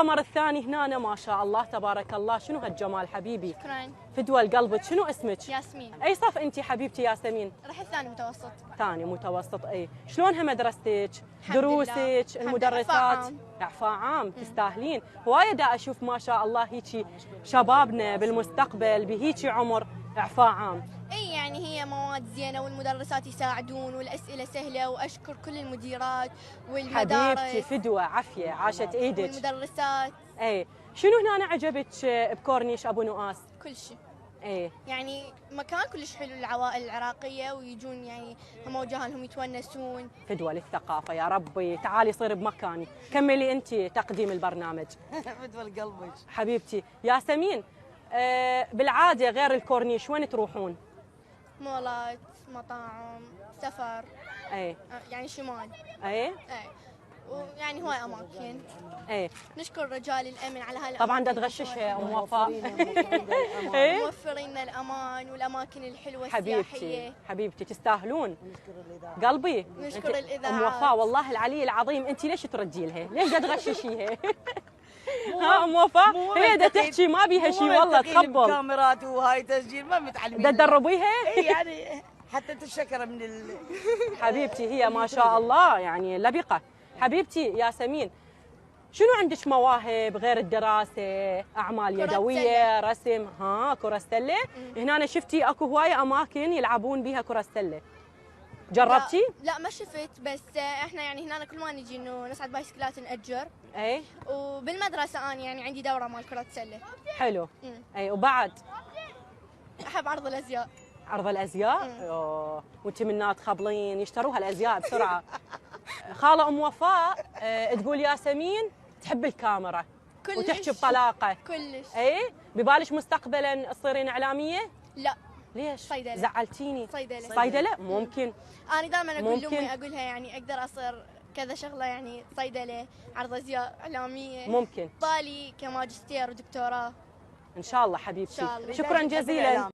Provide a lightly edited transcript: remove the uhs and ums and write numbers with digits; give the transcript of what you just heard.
والقمر الثاني هنا ما شاء الله تبارك الله. شنو هالجمال حبيبي؟ شكرا. فدوى لقلبك. شنو اسمك؟ ياسمين. اي صف انت حبيبتي ياسمين؟ راح الثاني متوسط. ثاني متوسط. اي شلونها مدرستك؟ الحمد لله. دروسك؟ المدرسات؟ إعفاء اعفاء عام. تستاهلين. هوايه دا اشوف ما شاء الله هيجي شبابنا بالمستقبل بهيجي عمر اعفاء عام. اي يعني هي مواد زينه والمدرسات يساعدون والاسئله سهله، واشكر كل المديرات والمدارس. حبيبتي فدوى عافيه عاشت ايدك. والمدرسات. اي شنو هنا عجبك بكورنيش ابو نؤاس؟ كل شيء. ايه يعني مكان كلش حلو للعوائل العراقيه، ويجون يعني هم وجهانهم يتونسون. فدوى للثقافه يا ربي. تعالي صير بمكاني. كملي انت تقديم البرنامج. فدوى لقلبك حبيبتي ياسمين. بالعاده غير الكورنيش وين تروحون؟ مولات، مطاعم، سفر. ايه يعني شمال. ايه اي ويعني هواي اماكن. ايه نشكر رجال الامن على هالاماكن. طبعا دا تغششها ام وفاء. ايه موفرين لنا الامان والاماكن الحلوه حبيبتي السياحيه. حبيبتي تستاهلون. قلبي نشكر الإذاعة. ام وفاء والله العلي العظيم انت ليش تردي لها؟ ليش دا تغششيها؟ ها ام وفاء هي دا تحكي ما بيها شيء والله تخبل. كاميرات وهاي تسجيل ما متعلمين. دا تدربيها؟ اي يعني حتى تشكر من حبيبتي هي ما شاء الله يعني لبقه. حبيبتي ياسمين شنو عندك مواهب غير الدراسه؟ اعمال كرة يدويه، رسم، كره سله؟ هنا أنا شفتي اكو هوايه اماكن يلعبون بها كره السله. جربتي؟ لا ما شفت، بس احنا يعني هنا كل ما نجي انه نصعد بايسكلات نأجر. اي وبالمدرسه انا يعني عندي دوره مال كره سله. حلو. اي وبعد احب عرض الازياء. عرض الازياء؟ اوه وانت منات تخبلين يشتروها الازياء بسرعه. خاله ام وفاء تقول ياسمين تحب الكاميرا كلش. وتحكي بطلاقه. كلش. اي ببالك مستقبلا تصيرين اعلاميه؟ لا ليش؟ صيدلة. زعلتيني. صيدله. صيدله ممكن. انا دائما اقول ممكن. لامي اقولها يعني اقدر اصير كذا شغله، يعني صيدله، عرض ازياء، اعلاميه. ممكن بالي كماجستير ودكتوراه ان شاء الله حبيبتي. إن شاء الله. شكرا جزيلا.